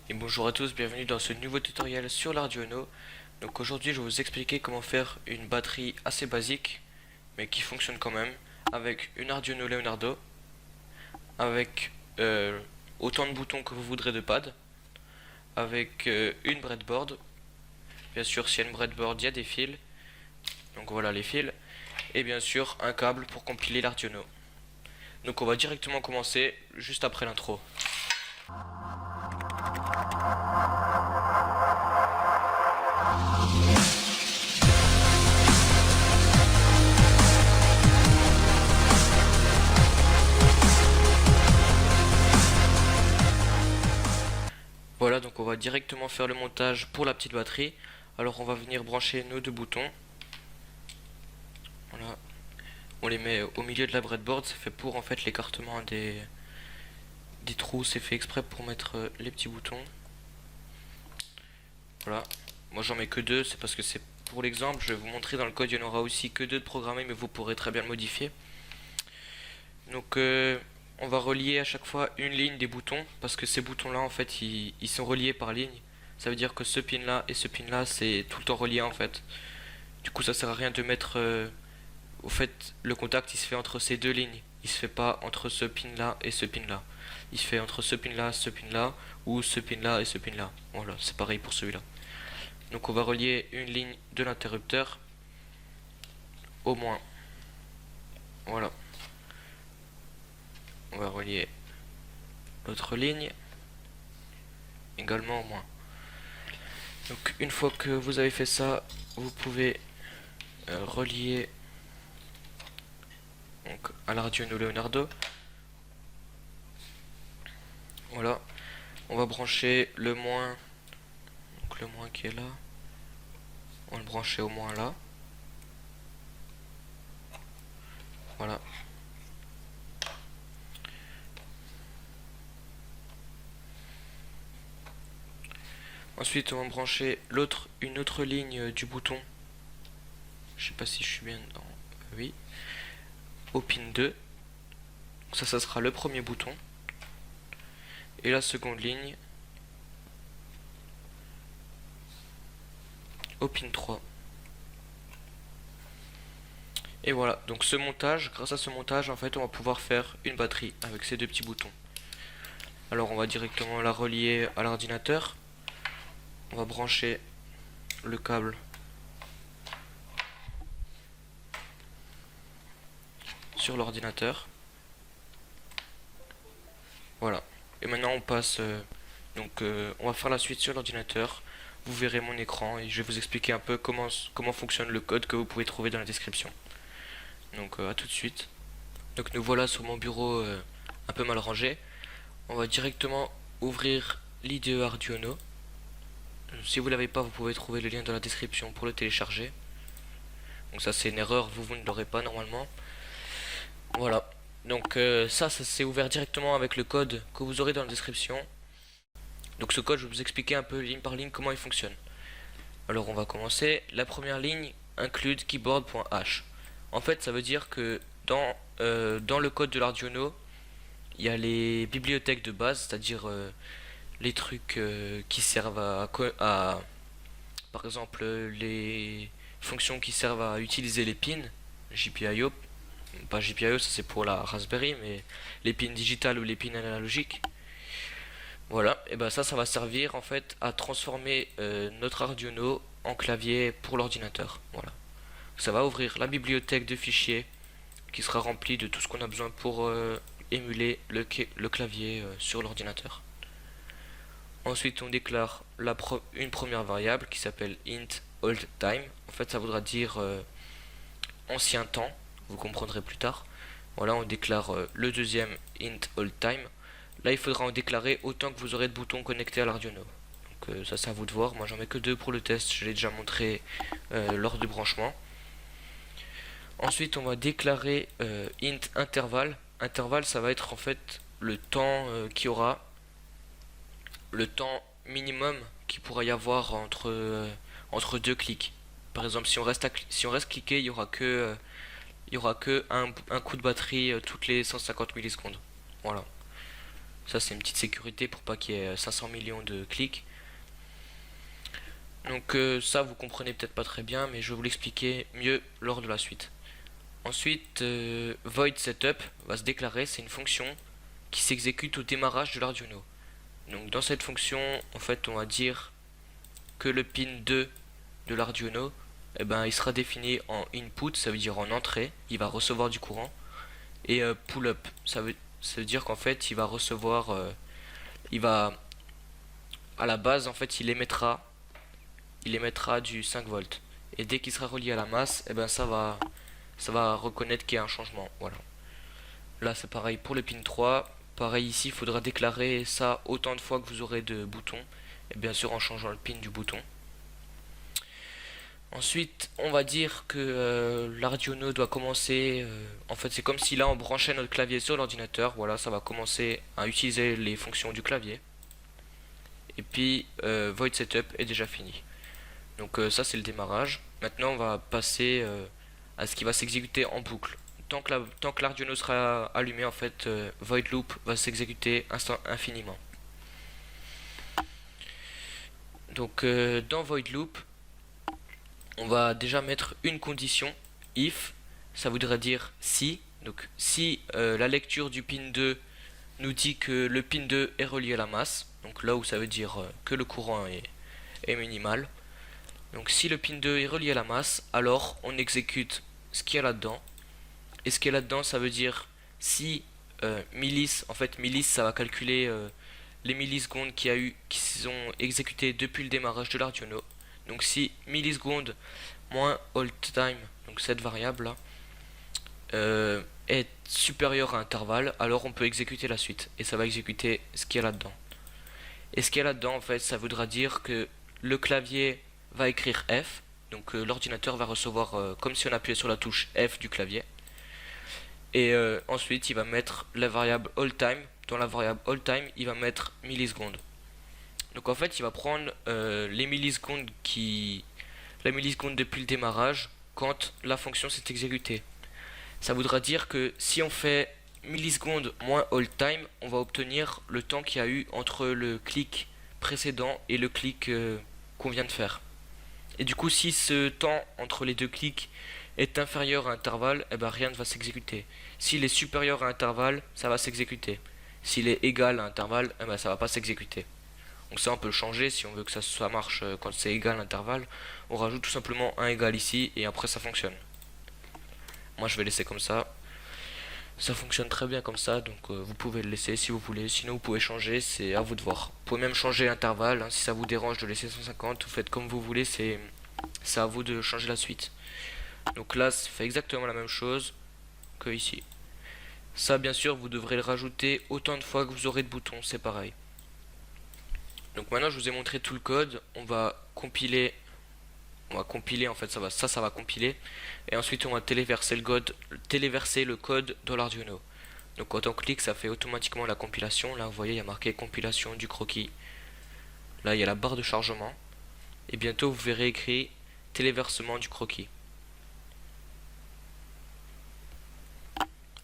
Et bonjour à tous, bienvenue dans ce nouveau tutoriel sur l'Arduino. Donc aujourd'hui je vais vous expliquer comment faire une batterie assez basique mais qui fonctionne quand même avec une Arduino Leonardo avec autant de boutons que vous voudrez de pad, avec une breadboard. Bien sûr, s'il y a une breadboard, il y a des fils, donc voilà les fils, et bien sûr un câble pour compiler l'Arduino. Donc on va directement commencer juste après l'intro. Voilà, donc on va directement faire le montage pour la petite batterie. Alors on va venir brancher nos deux boutons. Voilà, on les met au milieu de la breadboard. C'est fait pour en fait l'écartement des trous. C'est fait exprès pour mettre les petits boutons. Voilà, moi j'en mets que deux. C'est parce que c'est pour l'exemple. Je vais vous montrer dans le code. Il y en aura aussi que deux de programmés, mais vous pourrez très bien le modifier. Donc on va relier à chaque fois une ligne des boutons, parce que ces boutons là en fait ils sont reliés par ligne. Ça veut dire que ce pin là et ce pin là c'est tout le temps relié en fait. Du coup ça sert à rien de mettre au fait le contact il se fait entre ces deux lignes. Il se fait pas entre ce pin là et ce pin là. Il se fait entre ce pin là, ce pin là, ou ce pin là et ce pin là. Voilà, c'est pareil pour celui-là. Donc on va relier une ligne de l'interrupteur au moins. Voilà. On va relier l'autre ligne également au moins. Donc une fois que vous avez fait ça, vous pouvez relier donc, à l'Arduino Leonardo. Voilà. On va brancher le moins. Donc le moins qui est là. On va le brancher au moins là. Voilà. Ensuite on va brancher une autre ligne du bouton. Je sais pas si je suis bien dedans. Oui. Au pin 2. Donc ça sera le premier bouton. Et la seconde ligne au pin 3. Et voilà, donc ce montage, grâce à ce montage, en fait, on va pouvoir faire une batterie avec ces deux petits boutons. Alors on va directement la relier à l'ordinateur. On va brancher le câble sur l'ordinateur. Voilà. Et maintenant on passe, on va faire la suite sur l'ordinateur. Vous verrez mon écran et je vais vous expliquer un peu comment fonctionne le code que vous pouvez trouver dans la description. Donc à tout de suite. Donc nous voilà sur mon bureau un peu mal rangé. On va directement ouvrir l'IDE Arduino. Si vous l'avez pas, vous pouvez trouver le lien dans la description pour le télécharger. Donc ça c'est une erreur, vous ne l'aurez pas normalement. Voilà. Donc ça c'est ouvert directement avec le code que vous aurez dans la description. Donc ce code, je vais vous expliquer un peu ligne par ligne comment il fonctionne. Alors on va commencer. La première ligne include keyboard.h. En fait ça veut dire que dans le code de l'Arduino, il y a les bibliothèques de base, c'est-à-dire les trucs qui servent par exemple les fonctions qui servent à utiliser les pins GPIO, pas GPIO ça c'est pour la Raspberry, mais les pins digitales ou les pins analogiques. Voilà, et ben ça va servir en fait à transformer notre Arduino en clavier pour l'ordinateur. Voilà, ça va ouvrir la bibliothèque de fichiers qui sera remplie de tout ce qu'on a besoin pour émuler le clavier sur l'ordinateur. Ensuite, on déclare une première variable qui s'appelle int old time. En fait, ça voudra dire ancien temps. Vous comprendrez plus tard. Voilà, on déclare le deuxième int old time. Là, il faudra en déclarer autant que vous aurez de boutons connectés à l'Arduino. Donc ça, c'est à vous de voir. Moi, j'en mets que deux pour le test. Je l'ai déjà montré lors du branchement. Ensuite, on va déclarer int intervalle. Intervalle, ça va être en fait le temps qu'il y aura, le temps minimum qu'il pourra y avoir entre deux clics. Par exemple, si on reste cliqué, il y aura que un coup de batterie toutes les 150 millisecondes. Voilà. Ça c'est une petite sécurité pour pas qu'il y ait 500 millions de clics. Donc ça vous comprenez peut-être pas très bien, mais je vais vous l'expliquer mieux lors de la suite. Ensuite, void setup va se déclarer, c'est une fonction qui s'exécute au démarrage de l'Arduino. Donc dans cette fonction, en fait, on va dire que le pin 2 de l'Arduino, eh ben, il sera défini en input, ça veut dire en entrée, il va recevoir du courant, et pull up, ça veut dire qu'en fait, il va recevoir, il va, à la base, en fait, il émettra du 5 volts. Et dès qu'il sera relié à la masse, eh ben, ça va reconnaître qu'il y a un changement. Voilà. Là, c'est pareil pour le pin 3. Pareil ici, il faudra déclarer ça autant de fois que vous aurez de boutons. Et bien sûr, en changeant le pin du bouton. Ensuite, on va dire que l'Arduino doit commencer. En fait, c'est comme si là on branchait notre clavier sur l'ordinateur. Voilà, ça va commencer à utiliser les fonctions du clavier. Et puis, Void Setup est déjà fini. Donc, ça, c'est le démarrage. Maintenant, on va passer à ce qui va s'exécuter en boucle. Tant que l'Arduino sera allumé, en fait, Void Loop va s'exécuter infiniment. Donc, dans Void Loop, on va déjà mettre une condition if, ça voudrait dire si. Donc si la lecture du pin 2 nous dit que le pin 2 est relié à la masse, donc là où ça veut dire que le courant est minimal. Donc si le pin 2 est relié à la masse, alors on exécute ce qu'il y a là-dedans. Et ce qu'il y a là-dedans, ça veut dire si millis, en fait millis ça va calculer les millisecondes qui sont exécutées depuis le démarrage de l'Arduino. Donc si millisecondes moins hold time, donc cette variable là, est supérieure à intervalle, alors on peut exécuter la suite. Et ça va exécuter ce qu'il y a là-dedans. Et ce qu'il y a là-dedans, en fait, ça voudra dire que le clavier va écrire F. Donc l'ordinateur va recevoir comme si on appuyait sur la touche F du clavier. Et ensuite, il va mettre la variable hold time. Dans la variable hold time, il va mettre millisecondes. Donc en fait, il va prendre les millisecondes la milliseconde depuis le démarrage quand la fonction s'est exécutée. Ça voudra dire que si on fait millisecondes moins hold time, on va obtenir le temps qu'il y a eu entre le clic précédent et le clic qu'on vient de faire. Et du coup, si ce temps entre les deux clics est inférieur à intervalle, eh ben rien ne va s'exécuter. S'il est supérieur à intervalle, ça va s'exécuter. S'il est égal à intervalle, eh ben ça va pas s'exécuter. Donc ça on peut le changer si on veut que ça marche quand c'est égal à l'intervalle. On rajoute tout simplement un égal ici et après ça fonctionne. Moi je vais laisser comme ça. Ça fonctionne très bien comme ça, donc vous pouvez le laisser si vous voulez. Sinon vous pouvez changer, c'est à vous de voir. Vous pouvez même changer l'intervalle, hein, si ça vous dérange de laisser 150, vous faites comme vous voulez, c'est à vous de changer la suite. Donc là ça fait exactement la même chose que ici. Ça bien sûr vous devrez le rajouter autant de fois que vous aurez de boutons, c'est pareil. Donc maintenant je vous ai montré tout le code, on va compiler en fait, ça va compiler et ensuite on va téléverser le code dans l'Arduino. Donc quand on clique, ça fait automatiquement la compilation. Là vous voyez, il y a marqué compilation du croquis. Là il y a la barre de chargement et bientôt vous verrez écrit téléversement du croquis.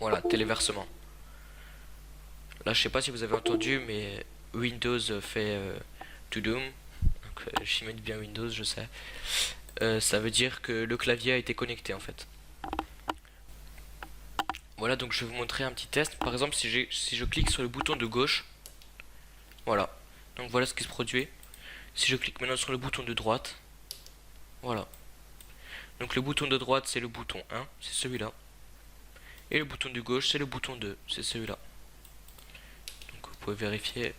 Voilà, téléversement. Là je sais pas si vous avez entendu, mais Windows fait to doom. J'imite bien Windows, je sais. Ça veut dire que le clavier a été connecté en fait. Voilà, donc je vais vous montrer un petit test. Par exemple, si je clique sur le bouton de gauche, voilà. Donc voilà ce qui se produit. Si je clique maintenant sur le bouton de droite, voilà. Donc le bouton de droite c'est le bouton 1, c'est celui-là. Et le bouton de gauche c'est le bouton 2, c'est celui-là. Donc vous pouvez vérifier.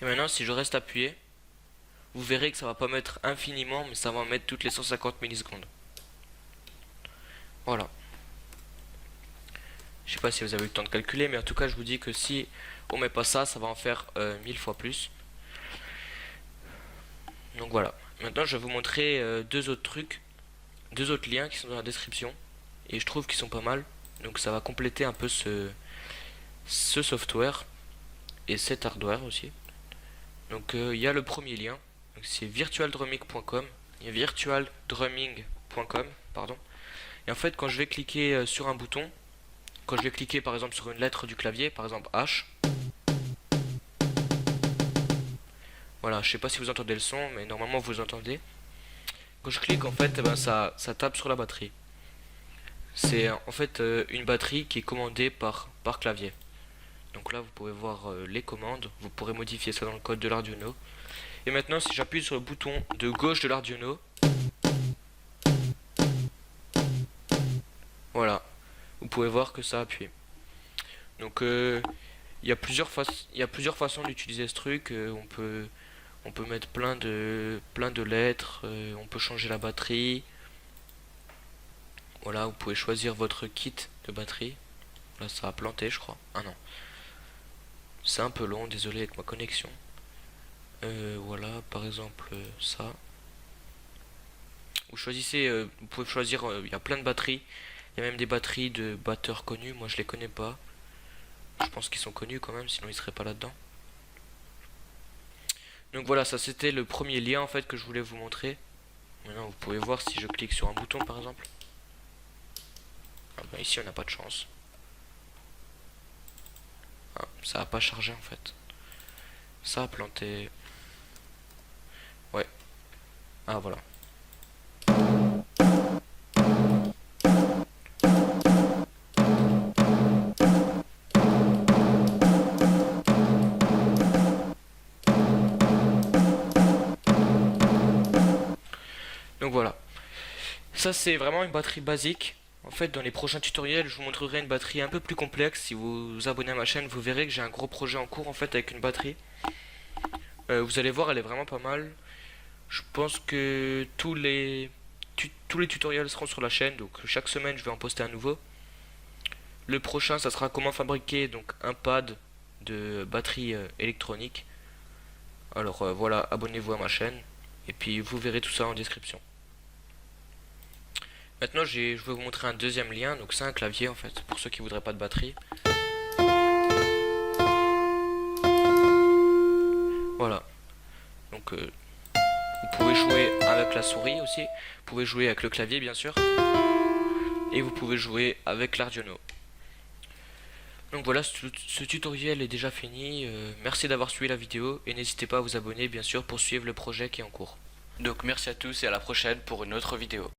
Et maintenant si je reste appuyé, vous verrez que ça va pas mettre infiniment, mais ça va mettre toutes les 150 millisecondes. Voilà. Je sais pas si vous avez eu le temps de calculer, mais en tout cas je vous dis que si on met pas ça, ça va en faire 1000 fois plus. Donc voilà. Maintenant je vais vous montrer deux autres trucs, deux autres liens qui sont dans la description. Et je trouve qu'ils sont pas mal. Donc ça va compléter un peu ce software et cet hardware aussi. Donc il y a le premier lien, c'est virtualdrumming.com, pardon. Et en fait, quand je vais cliquer sur un bouton, quand je vais cliquer par exemple sur une lettre du clavier, par exemple H, voilà, je sais pas si vous entendez le son, mais normalement vous entendez. Quand je clique, en fait, eh ben, ça tape sur la batterie. C'est en fait une batterie qui est commandée par clavier. Donc là, vous pouvez voir les commandes. Vous pourrez modifier ça dans le code de l'Arduino. Et maintenant, si j'appuie sur le bouton de gauche de l'Arduino, voilà, vous pouvez voir que ça appuie. Donc il y a plusieurs façons d'utiliser ce truc. On peut mettre plein de lettres. On peut changer la batterie. Voilà, vous pouvez choisir votre kit de batterie. Là, ça a planté, je crois. Ah non, c'est un peu long. Désolé avec ma connexion. Voilà, par exemple ça. Vous choisissez, vous pouvez choisir. Il y a plein de batteries. Il y a même des batteries de batteurs connus. Moi, je les connais pas. Je pense qu'ils sont connus quand même, sinon ils seraient pas là-dedans. Donc voilà, ça c'était le premier lien en fait que je voulais vous montrer. Maintenant, vous pouvez voir si je clique sur un bouton par exemple. Ah bah ici on n'a pas de chance. Ah, ça a pas chargé en fait. Ça a planté. Ouais. Ah voilà. Donc voilà. Ça c'est vraiment une batterie basique. En fait, dans les prochains tutoriels, je vous montrerai une batterie un peu plus complexe. Si vous vous abonnez à ma chaîne, vous verrez que j'ai un gros projet en cours en fait avec une batterie. Vous allez voir, elle est vraiment pas mal. Je pense que tous les tutoriels seront sur la chaîne, donc chaque semaine je vais en poster un nouveau. Le prochain, ça sera comment fabriquer donc un pad de batterie électronique. Alors voilà, abonnez-vous à ma chaîne et puis vous verrez tout ça en description. Maintenant, je vais vous montrer un deuxième lien. Donc c'est un clavier en fait pour ceux qui voudraient pas de batterie. Voilà. Donc vous pouvez jouer avec la souris aussi. Vous pouvez jouer avec le clavier bien sûr. Et vous pouvez jouer avec l'Arduino. Donc voilà, ce tutoriel est déjà fini. Merci d'avoir suivi la vidéo et n'hésitez pas à vous abonner bien sûr pour suivre le projet qui est en cours. Donc merci à tous et à la prochaine pour une autre vidéo.